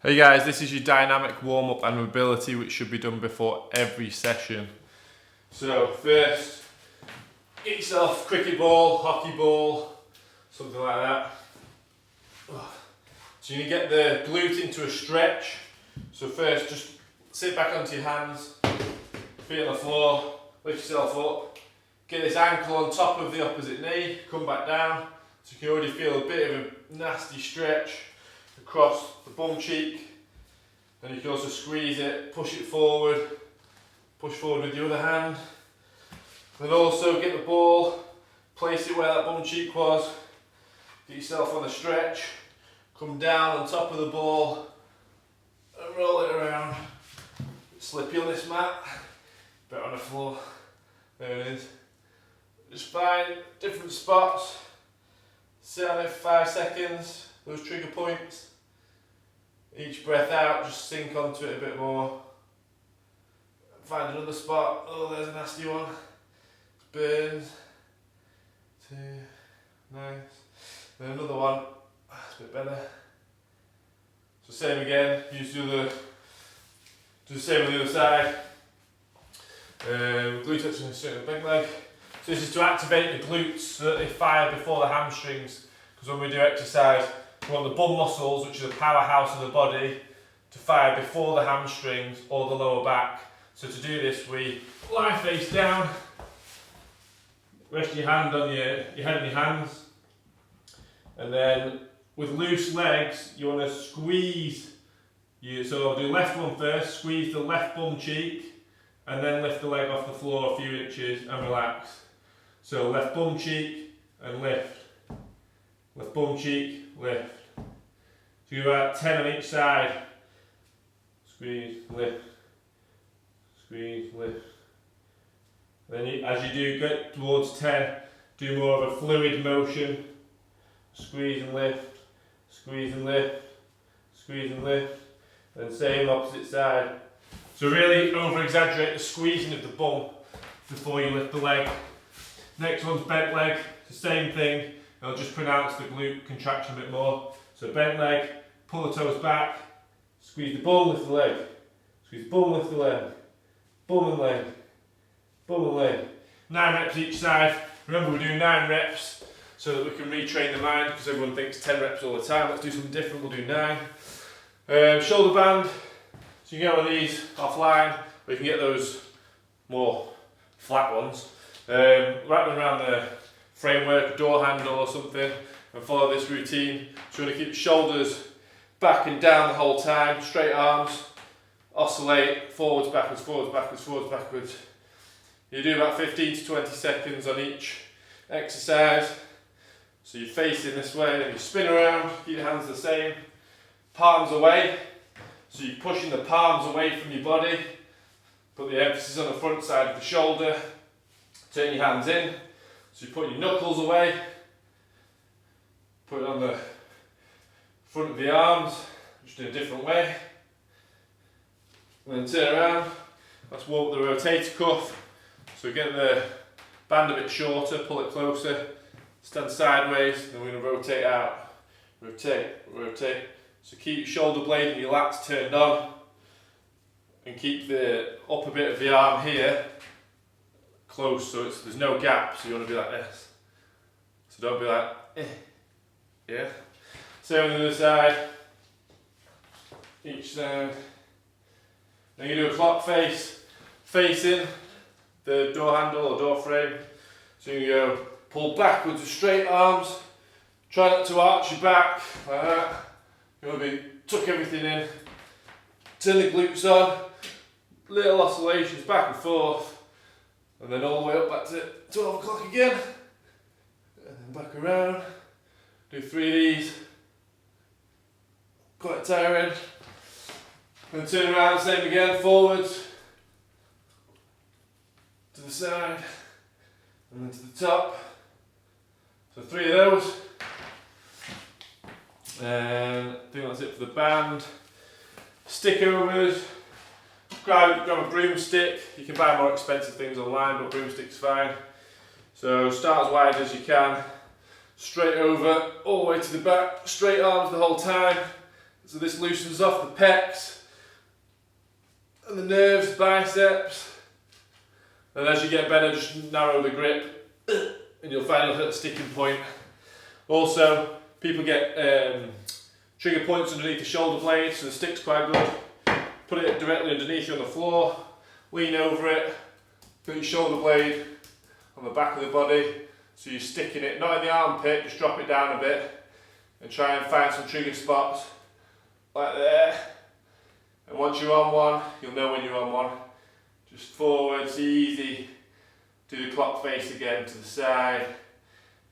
Hey guys, this is your dynamic warm-up and mobility which should be done before every session. So first, get yourself cricket ball, hockey ball, something like that. So you get the glute into a stretch. So first just sit back onto your hands, feet on the floor, lift yourself up, get this ankle on top of the opposite knee, come back down. So you can already feel a bit of a nasty stretch across the bum cheek. And you can also squeeze it, push forward with the other hand. Then also get the ball, place it where that bum cheek was, get yourself on the stretch, come down on top of the ball and roll it around. Slippy on this mat, bit on the floor, there it is. Just find different spots, sit on it for 5 seconds, those trigger points. Each breath out, just sink onto it a bit more. Find another spot. Oh, there's a nasty one. It burns. 2, nice. Then another one. That's a bit better. So same again. Use the other. Do the same on the other side. Glute touching the big leg. So this is to activate the glutes so that they fire before the hamstrings. Because when we do exercise, we want the bum muscles, which are the powerhouse of the body, to fire before the hamstrings or the lower back. So to do this, we lie face down, rest your hand on your head on your hands, and then with loose legs, you want to squeeze. So I'll do left one first, squeeze the left bum cheek, and then lift the leg off the floor a few inches and relax. So left bum cheek and lift. Left bum cheek, lift. So you do about 10 on each side. Squeeze, lift. Squeeze, lift. Then as you do get towards 10, do more of a fluid motion. Squeeze and lift. Squeeze and lift. Squeeze and lift. And same opposite side. So really over exaggerate the squeezing of the bum before you lift the leg. Next one's bent leg. It's the same thing. I'll just pronounce the glute contraction a bit more. So bent leg, pull the toes back, squeeze the bum, lift the leg. Squeeze the bum, lift the leg. Bum and leg. Bum and leg. 9 reps each side. Remember, we're doing 9 reps so that we can retrain the mind, because everyone thinks 10 reps all the time. Let's do something different, we'll do 9. Shoulder band. So you can get one of these offline, or you can get those more flat ones. Wrap them around the framework, door handle or something, and follow this routine. So you want to keep shoulders back and down the whole time, straight arms, oscillate, forwards, backwards, forwards, backwards, forwards, backwards. You do about 15 to 20 seconds on each exercise. So you're facing this way, then you spin around, keep your hands the same, palms away. So you're pushing the palms away from your body, put the emphasis on the front side of the shoulder, turn your hands in. So you put your knuckles away, put it on the front of the arms, just in a different way, and then turn around. Let's walk the rotator cuff. So get the band a bit shorter, pull it closer, stand sideways, then we're going to rotate out, rotate, rotate. So keep your shoulder blade and your lats turned on, and keep the upper bit of the arm here close, so there's no gap, so you want to be like this. So don't be like, yeah. Same on the other side, each side. Then you do a clock face, facing the door handle or door frame. So you go pull backwards with straight arms, try not to arch your back, like that. You want to tuck everything in, turn the glutes on, little oscillations back and forth. And then all the way up back to 12 o'clock again. And then back around. Do 3 of these. Quite tiring. Then turn around, same again, forwards. To the side. And then to the top. So 3 of those. And I think that's it for the band. Stick overs. Grab a broomstick. You can buy more expensive things online, but broomstick's fine. So start as wide as you can. Straight over, all the way to the back. Straight arms the whole time. So this loosens off the pecs and the nerves, biceps. And as you get better, just narrow the grip and you'll find you'll hit a sticking point. Also, people get trigger points underneath the shoulder blade, so the stick's quite good. Put it directly underneath you on the floor, lean over it, put your shoulder blade on the back of the body, so you're sticking it, not in the armpit, just drop it down a bit and try and find some trigger spots, like there. And once you're on one, you'll know when you're on one. Just forwards, easy. Do the clock face again, to the side,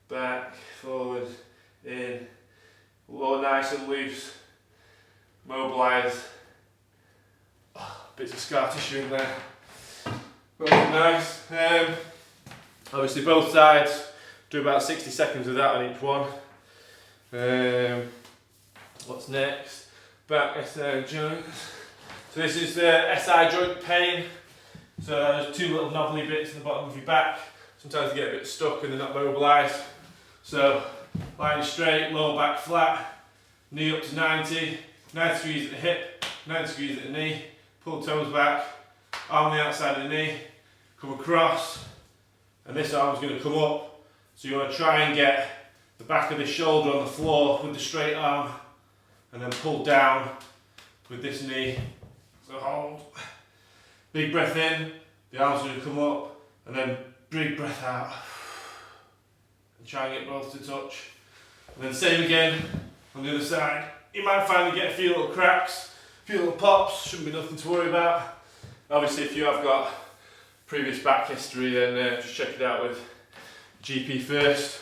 back, forward, in. Lower nice and loose. Mobilise. Oh, bits of scar tissue in there. Both nice. Obviously both sides, do about 60 seconds of that on each one. What's next? Back SI joints. So this is the SI joint pain. So there's two little knobbly bits in the bottom of your back. Sometimes they get a bit stuck and they're not mobilised. So line straight, lower back flat, knee up to 90, 90 degrees at the hip, 90 degrees at the knee, pull toes back, arm on the outside of the knee, come across, and this arm's going to come up. So you want to try and get the back of the shoulder on the floor with the straight arm, and then pull down with this knee. So hold, big breath in, the arms are going to come up, and then big breath out. And try and get both to touch. And then same again on the other side. You might find you get a few little cracks, a few little pops, shouldn't be nothing to worry about. Obviously if you have got previous back history, then just check it out with GP first.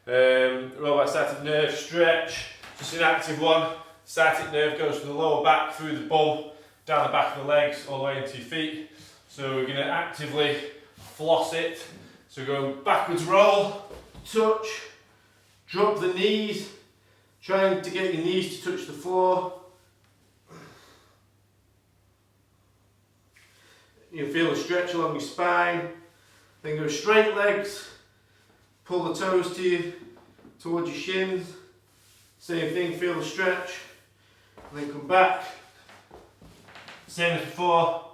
Roll back sciatic nerve stretch, just an active one. Sciatic nerve goes from the lower back through the bum, down the back of the legs, all the way into your feet. So we're going to actively floss it. So going backwards roll, touch, drop the knees, trying to get your knees to touch the floor. You'll feel a stretch along your spine. Then go straight legs, pull the toes towards your shins. Same thing, feel the stretch. And then come back. Same as before.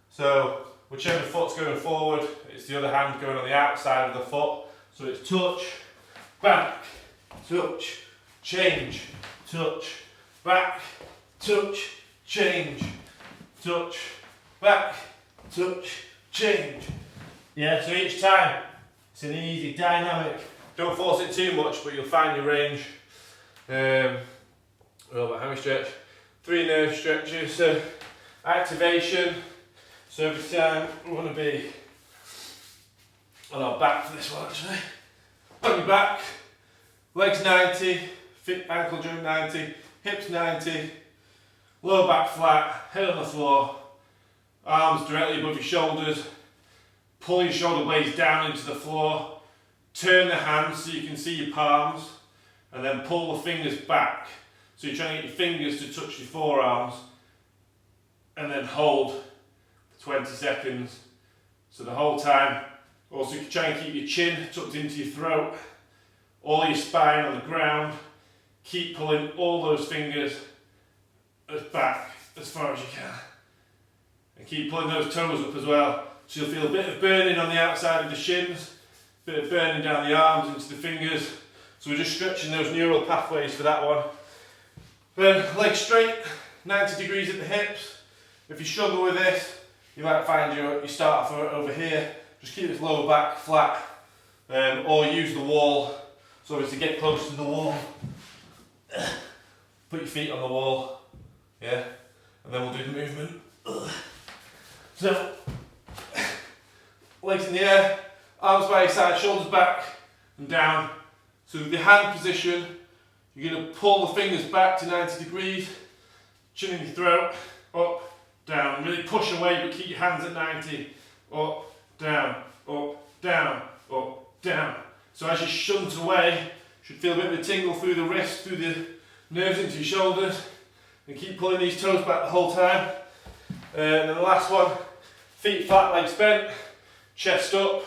So whichever foot's going forward, it's the other hand going on the outside of the foot. So it's touch, back, touch, change, touch, back, touch, change, touch, back, touch, change. Yeah, so each time it's an easy dynamic. Don't force it too much, but you'll find your range. Roll back hammy stretch. 3 nerve stretches. So activation. So every time we want to be on our back for this one actually. On your back, legs 90, ankle joint 90, hips 90, lower back flat, head on the floor, arms directly above your shoulders, pull your shoulder blades down into the floor, turn the hands so you can see your palms, and then pull the fingers back. So you're trying to get your fingers to touch your forearms, and then hold for 20 seconds. So the whole time. Also, you can try and keep your chin tucked into your throat, all your spine on the ground. Keep pulling all those fingers back as far as you can. And keep pulling those toes up as well. So you'll feel a bit of burning on the outside of the shins, a bit of burning down the arms into the fingers. So we're just stretching those neural pathways for that one. Then legs straight, 90 degrees at the hips. If you struggle with this, you might find your start for over here. Just keep this lower back flat, or use the wall. So obviously get close to the wall. Put your feet on the wall, yeah, and then we'll do the movement. So, legs in the air, arms by your side, shoulders back and down. So with the hand position, you're going to pull the fingers back to 90 degrees, chin in your throat, up, down. Really push away, but keep your hands at 90. Up, down, up, down, up, down. So as you shunt away, you should feel a bit of a tingle through the wrist, through the nerves into your shoulders, and keep pulling these toes back the whole time. And then the last one, feet flat, legs bent, chest up,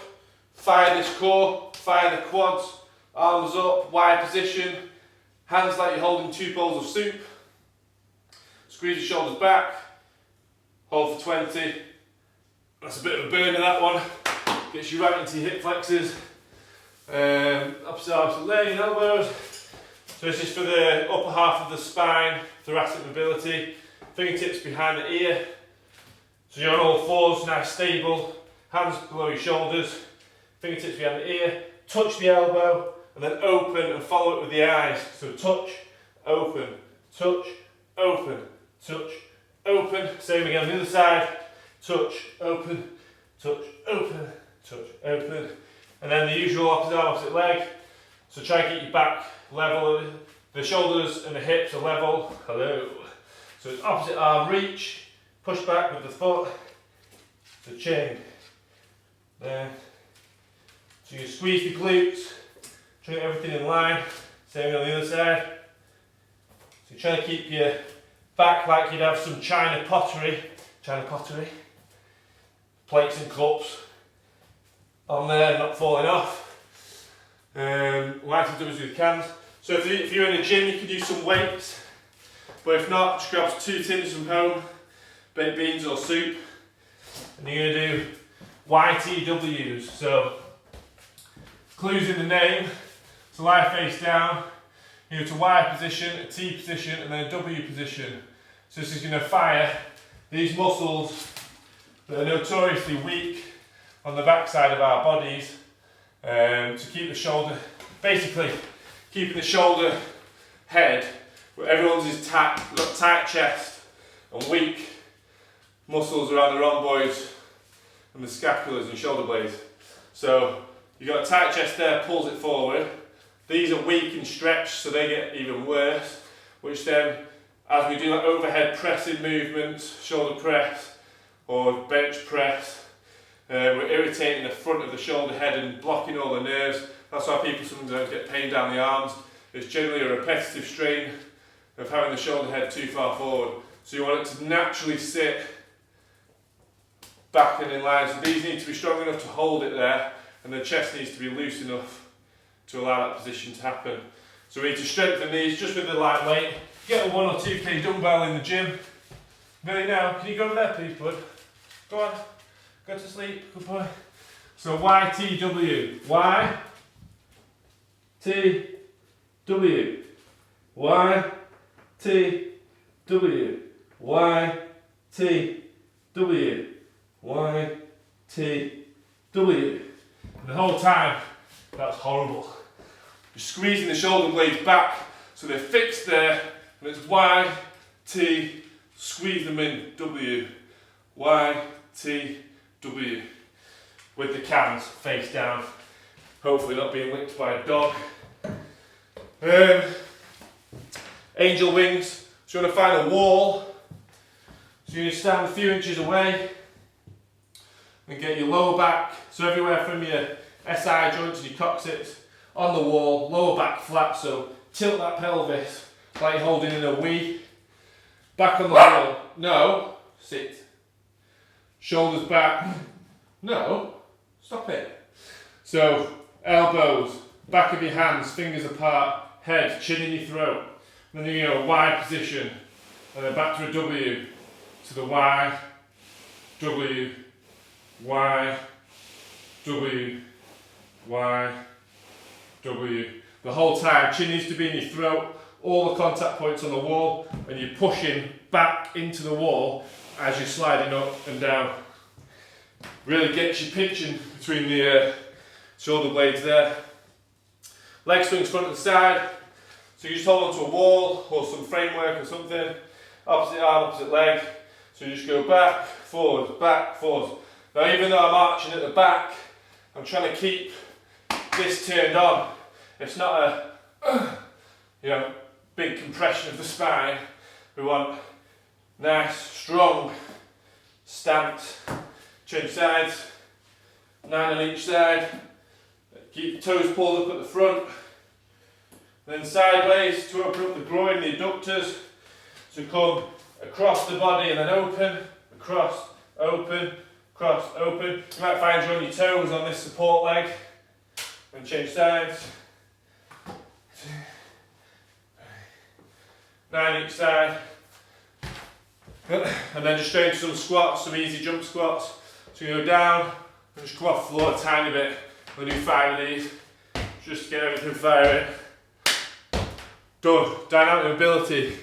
fire this core, fire the quads, arms up, wide position, hands like you're holding 2 bowls of soup. Squeeze the shoulders back, hold for 20. That's a bit of a burner, that one. Gets you right into your hip flexors. Opposite arms and leg and elbows. So this is for the upper half of the spine, thoracic mobility. Fingertips behind the ear. So you're on all fours, nice stable. Hands below your shoulders. Fingertips behind the ear. Touch the elbow and then open and follow it with the eyes. So touch, open, touch, open, touch, open. Same again on the other side. Touch, open, touch, open, touch, open. And then the usual opposite arm, opposite leg. So try and get your back level. The shoulders and the hips are level. Hello. So it's opposite arm reach. Push back with the foot. So chain. There. So you squeeze the glutes. Try to get everything in line. Same on the other side. So you're trying to keep your back like you'd have some China pottery. Plates and cups on there, not falling off. Like to do as you can. So if you're in a gym, you can do some weights, but if not, just grab 2 tins from home, baked beans or soup, and you're going to do YTWs. So clues in the name. So lie face down, you go to Y position, a T position, and then a W position. So this is going to fire these muscles that are notoriously weak on the backside of our bodies, to keep the shoulder, basically keeping the shoulder head where everyone's is tight, got tight chest and weak muscles around the rhomboids and the scapulars and shoulder blades. So you've got a tight chest there, pulls it forward. These are weak and stretched, so they get even worse, which then, as we do like overhead pressing movements, shoulder press or bench press, we're irritating the front of the shoulder head and blocking all the nerves. That's why people sometimes get pain down the arms. It's generally a repetitive strain of having the shoulder head too far forward. So you want it to naturally sit back and in line. So these need to be strong enough to hold it there, and the chest needs to be loose enough to allow that position to happen. So we need to strengthen these just with the light weight. Get a 1 or 2k dumbbell in the gym. Really now, can you go over there please, bud? Go on, go to sleep, good boy. So YTW, Y, T, W, Y, T, W, Y, T, W, Y, T, W. And the whole time, that's horrible. You're squeezing the shoulder blades back so they're fixed there, and it's Y, T, squeeze them in, W, Y, T, W. With the cans face down, hopefully not being licked by a dog. Angel wings, so you want to find a wall, so you stand a few inches away and get your lower back, so everywhere from your SI joints and your coccyx on the wall, lower back flat, so tilt that pelvis like you're holding in a Wii. Back on the wall, no, sit. Shoulders back, no, stop it. So elbows, back of your hands, fingers apart, head, chin in your throat. And then you go Y position, and then back to a W, to the Y, W, Y, W, Y, W. The whole time, chin needs to be in your throat, all the contact points on the wall, and you're pushing back into the wall as you're sliding up and down. Really gets you pinching between the shoulder blades there. Leg swings front and side. So you just hold onto a wall or some framework or something. Opposite arm, opposite leg. So you just go back, forwards, back, forwards. Now even though I'm arching at the back, I'm trying to keep this turned on. It's not a big compression of the spine. We want nice, strong stance. Change sides, 9 on each side. Keep the toes pulled up at the front. Then sideways to open up the groin, the adductors. So come across the body and then open, across, open, cross, open. You might find you're on your toes on this support leg. And change sides. 9 each side. And then just straight into some squats, some easy jump squats. So you go down and just come off the floor a tiny bit. We'll do 5 of these, just to get everything firing. Done. Dynamic mobility.